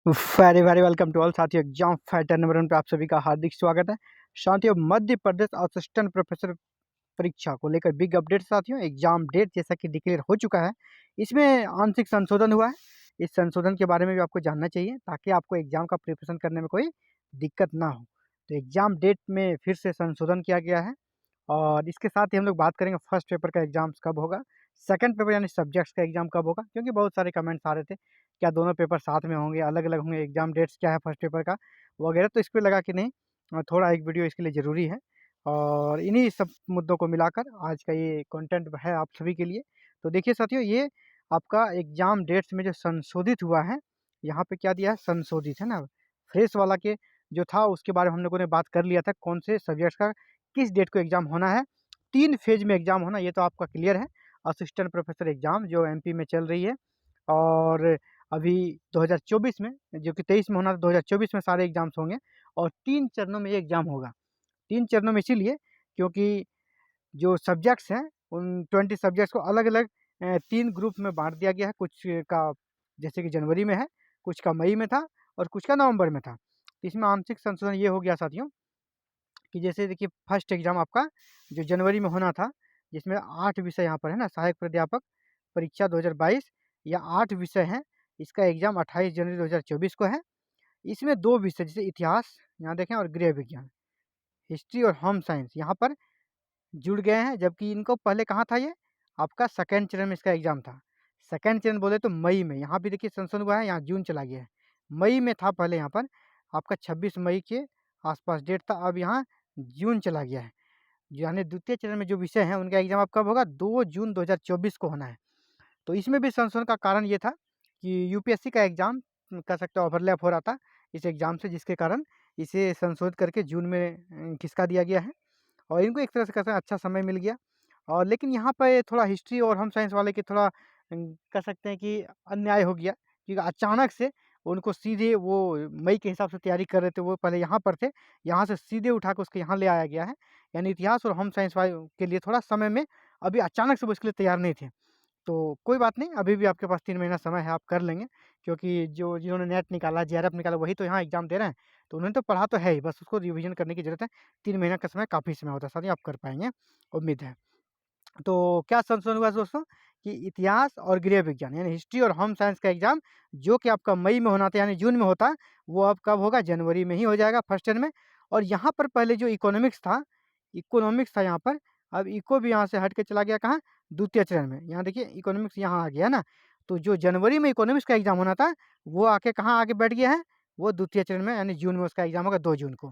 Very very welcome to all साथियों। Exam fighter number 1 पे आप सभी का हार्दिक स्वागत है। साथियों, मध्य प्रदेश असिस्टेंट प्रोफेसर परीक्षा को लेकर बिग अपडेट साथियों। एग्जाम डेट जैसा कि डिक्लेयर हो चुका है, इसमें आंशिक संशोधन हुआ है। इस संशोधन के बारे में भी आपको जानना चाहिए ताकि आपको एग्जाम का प्रिपरेशन करने में कोई दिक्कत ना हो। तो एग्जाम डेट में फिर से संशोधन किया गया है और इसके साथ ही हम लोग बात करेंगे फर्स्ट पेपर का एग्जाम्स कब होगा, सेकंड पेपर यानी सब्जेक्ट्स का एग्जाम कब होगा, क्योंकि बहुत सारे कमेंट्स आ रहे थे क्या दोनों पेपर साथ में होंगे, अलग अलग होंगे, एग्जाम डेट्स क्या है फर्स्ट पेपर का वगैरह। तो इस पर लगा कि नहीं, थोड़ा एक वीडियो इसके लिए ज़रूरी है और इन्हीं सब मुद्दों को मिलाकर आज का ये कंटेंट है आप सभी के लिए। तो देखिए साथियों, ये आपका एग्जाम डेट्स में जो संशोधित हुआ है, यहाँ पे क्या दिया है, संशोधित है ना। फ्रेश वाला के जो था उसके बारे में हम लोगों ने बात कर लिया था, कौन से सब्जेक्ट्स का किस डेट को एग्ज़ाम होना है। 3 फेज़ में एग्ज़ाम होना, ये तो आपका क्लियर है। असिस्टेंट प्रोफेसर एग्ज़ाम जो एमपी में चल रही है और अभी 2024 में, जो कि 23 में होना था, 2024 में सारे एग्ज़ाम्स होंगे और 3 चरणों में ये एग्ज़ाम होगा। 3 चरणों में इसीलिए क्योंकि जो सब्जेक्ट्स हैं, उन 20 सब्जेक्ट्स को अलग-अलग 3 ग्रुप में बाँट दिया गया है। कुछ का जैसे कि जनवरी में है, कुछ का मई में था और कुछ का नवंबर में था। तो इसमें आंशिक संशोधन ये हो गया साथियों कि जैसे देखिए फर्स्ट एग्ज़ाम आपका जो जनवरी में होना था, जिसमें 8 विषय यहाँ पर है ना, सहायक प्राध्यापक परीक्षा 2022 या 8 विषय हैं। इसका एग्ज़ाम 28 जनवरी 2024 को है। इसमें 2 विषय जैसे इतिहास यहाँ देखें और गृह विज्ञान, हिस्ट्री और होम साइंस यहाँ पर जुड़ गए हैं, जबकि इनको पहले कहाँ था ये, आपका सेकंड चरण में इसका एग्ज़ाम था। सेकंड चरण बोले तो मई में, यहाँ भी देखिए संशोधन हुआ है, यहाँ जून चला गया है। मई में था पहले यहाँ पर आपका 26 मई के आसपास डेट था, अब यहाँ जून चला गया है। यानी द्वितीय चरण में जो विषय हैं उनका एग्ज़ाम अब कब होगा, 2 जून 2024 को होना है। तो इसमें भी संशोधन का कारण ये था कि यूपीएससी का एग्ज़ाम कह सकते हो ओवरलैप हो रहा था इस एग्ज़ाम से, जिसके कारण इसे संशोधित करके जून में खिसका दिया गया है और इनको एक तरह से कहते हैं अच्छा समय मिल गया। और लेकिन यहाँ पे थोड़ा हिस्ट्री और होम साइंस वाले के थोड़ा कह सकते हैं कि अन्याय हो गया, क्योंकि अचानक से उनको सीधे वो मई के हिसाब से तैयारी कर रहे थे, वो पहले यहाँ पर थे, यहाँ से सीधे उठा के उसको यहाँ ले आया गया है। यानी इतिहास और होम साइंस वाले के लिए थोड़ा समय में अभी अचानक से वो इसके लिए तैयार नहीं थे। तो कोई बात नहीं, अभी भी आपके पास 3 महीना समय है, आप कर लेंगे, क्योंकि जो जिन्होंने नेट निकाला, जेआरएफ निकाला, वही तो यहाँ एग्ज़ाम दे रहे हैं, तो उन्होंने तो पढ़ा तो है ही, बस उसको रिवीजन करने की ज़रूरत है। 3 महीना का समय काफ़ी समय होता है, साथ ही आप कर पाएँगे, उम्मीद है। तो क्या संशोधन हुआ दोस्तों कि इतिहास और गृह विज्ञान यानी हिस्ट्री और होम साइंस का एग्ज़ाम जो कि आपका मई में होना था यानी जून में होता, वो अब कब होगा, जनवरी में ही हो जाएगा फर्स्ट टर्म में। और यहाँ पर पहले जो इकोनॉमिक्स था यहाँ पर, अब इको भी यहाँ से हट के चला गया कहाँ, द्वितीय चरण में। यहाँ देखिए इकोनॉमिक्स यहाँ आ गया ना, तो जो जनवरी में इकोनॉमिक्स का एग्ज़ाम होना था, वो आके कहाँ आके बैठ गया है, वो द्वितीय चरण में, यानी जून में उसका एग्ज़ाम होगा 2 जून को।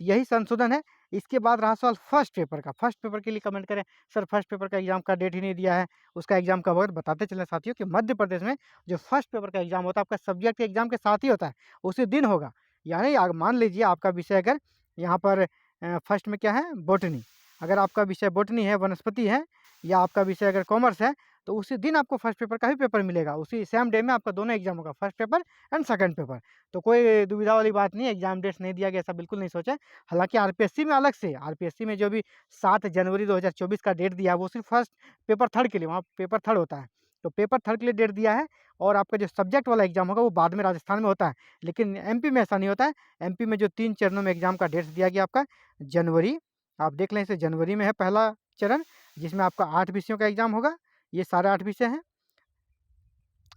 तो यही संशोधन है। इसके बाद रहा सवाल फर्स्ट पेपर का। फर्स्ट पेपर के लिए कमेंट करें, सर फर्स्ट पेपर का एग्ज़ाम का डेट ही नहीं दिया है, उसका एग्ज़ाम कब होगा? बताते चलें साथियों कि मध्य प्रदेश में जो फर्स्ट पेपर का एग्ज़ाम होता है, आपका सब्जेक्ट के एग्ज़ाम के साथ ही होता है, उसी दिन होगा। यानी मान लीजिए आपका विषय अगर यहाँ पर फर्स्ट में क्या है, बॉटनी, अगर आपका विषय बॉटनी है, वनस्पति है, या आपका विषय अगर कॉमर्स है, तो उसी दिन आपको फर्स्ट पेपर का भी पेपर मिलेगा। उसी सेम डे में आपका दोनों एग्ज़ाम होगा, first paper and second paper. तो कोई दुविधा वाली बात नहीं है, एग्ज़ाम डेट्स नहीं दिया गया ऐसा बिल्कुल नहीं सोचें। हालाँकि आरपीएससी में अलग से, आरपीएससी में जो भी 7 जनवरी 2024 का डेट दिया है, वो सिर्फ़ फर्स्ट पेपर थर्ड के लिए, वहाँ पेपर थर्ड होता है। तो पेपर थर्ड के लिए डेट दिया है और आपका जो सब्जेक्ट वाला एग्ज़ाम होगा, वो बाद में राजस्थान में होता है। लेकिन एमपी में ऐसा नहीं होता है। एमपी में जो 3 चरणों में एग्ज़ाम का डेट्स दिया गया आपका जनवरी, आप देख लें इसे, जनवरी में है पहला चरण, जिसमें आपका 8 विषयों का एग्ज़ाम होगा। ये सारे 8 विषय हैं।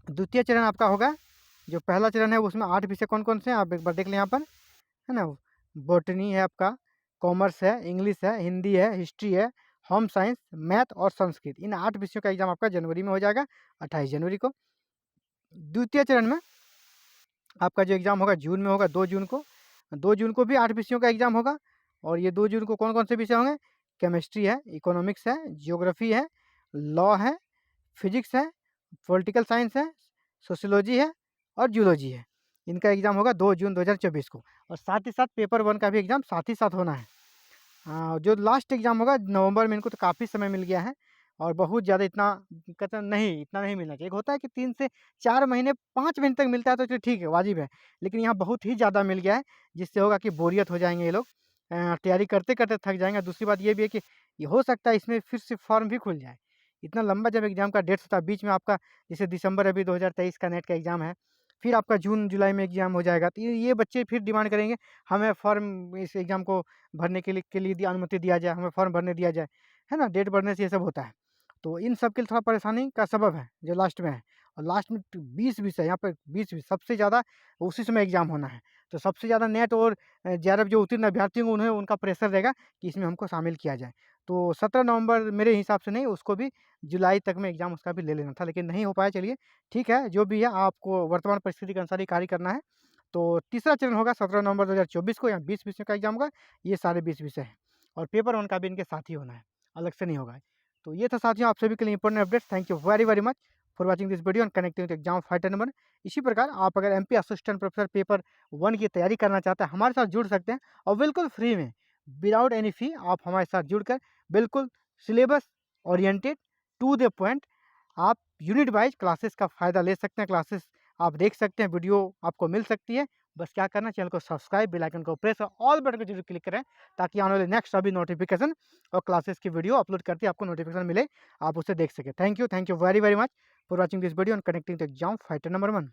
द्वितीय चरण आपका होगा, जो पहला चरण है उसमें 8 विषय कौन-कौन से हैं, आप एक बार देख लें यहाँ पर, है ना? बॉटनी है आपका, कॉमर्स है, इंग्लिश है, हिंदी है, हिस्ट्री है, होम साइंस, मैथ और संस्कृत। इन 8 विषयों का एग्ज़ाम आपका जनवरी में हो जाएगा, 28 जनवरी को। द्वितीय चरण में आपका जो एग्ज़ाम होगा जून में होगा, 2 जून को। 2 जून को भी 8 विषयों का एग्ज़ाम होगा और ये 2 जून को कौन-कौन से विषय होंगे? केमिस्ट्री है, इकोनॉमिक्स है, ज्योग्राफी है, लॉ है, फिज़िक्स है, पॉलिटिकल साइंस है, सोशियोलॉजी है और जूलॉजी है। इनका एग्ज़ाम होगा 2 जून 2024 को और साथ ही साथ पेपर 1 का भी एग्ज़ाम साथ ही साथ होना है। जो लास्ट एग्ज़ाम होगा नवंबर में, इनको तो काफ़ी समय मिल गया है और बहुत ज़्यादा इतना कहते हैं नहीं, इतना नहीं मिलना चाहिए। एक होता है कि 3 से 4 महीने, 5 महीने तक मिलता है तो चलिए ठीक है, वाजिब है। लेकिन यहाँ बहुत ही ज़्यादा मिल गया है, जिससे होगा कि बोरियत हो जाएँगे ये लोग, तैयारी करते-करते थक जाएँगे। दूसरी बात ये भी है कि ये हो सकता है इसमें फिर से फॉर्म भी खुल जाए। इतना लंबा जब एग्ज़ाम का डेट्स होता है, बीच में आपका जैसे दिसंबर अभी 2023 का नेट का एग्ज़ाम है, फिर आपका जून जुलाई में एग्ज़ाम हो जाएगा। तो ये बच्चे फिर डिमांड करेंगे, हमें फ़ॉर्म इस एग्ज़ाम को भरने के लिए अनुमति दिया जाए, हमें फ़ॉर्म भरने दिया जाए, है ना? डेट बढ़ने से ये सब होता है। तो इन सब के लिए थोड़ा परेशानी का सबब है, जो लास्ट में है। और लास्ट में 20 विषय, यहाँ पे 20 सबसे ज़्यादा उसी समय एग्ज़ाम होना है। तो सबसे ज़्यादा नेट और जेआरएफ जो उत्तीर्ण अभ्यर्थी होंगे, उन्हें उनका प्रेशर रहेगा कि इसमें हमको शामिल किया जाए। तो 17 नवंबर मेरे हिसाब से नहीं, उसको भी जुलाई तक में एग्ज़ाम उसका भी ले लेना था, लेकिन नहीं हो पाया। चलिए ठीक है, जो भी है आपको वर्तमान परिस्थिति के अनुसार ही कार्य करना है। तो तीसरा चरण होगा 17 नवंबर 2024 को, यहाँ 20 विषयों का एग्ज़ाम होगा, ये सारे 20 विषय हैं। और पेपर 1 का भी इनके साथ ही होना है, अलग से नहीं होगा। तो ये था साथियों आप सभी के लिए important update. Thank you very very much for watching this video and connecting with exam fighter number. इसी प्रकार आप अगर एमपी असिस्टेंट प्रोफेसर पेपर 1 की तैयारी करना चाहते हैं, हमारे साथ जुड़ सकते हैं और बिल्कुल फ्री में, विदाउट एनी फी आप हमारे साथ जुड़कर बिल्कुल syllabus oriented to the point आप यूनिट वाइज क्लासेस का फ़ायदा ले सकते हैं। क्लासेस आप देख सकते हैं, वीडियो आपको मिल सकती है। बस क्या करना है, चैनल को सब्सक्राइब, बेल आइकन को प्रेस और ऑल बटन को जरूर क्लिक करें, ताकि आने वाले नेक्स्ट सभी नोटिफिकेशन और क्लासेस की वीडियो अपलोड करते आपको नोटिफिकेशन मिले, आप उसे देख सकें। Thank you very very much for watching this video and connecting the exam fighter number 1।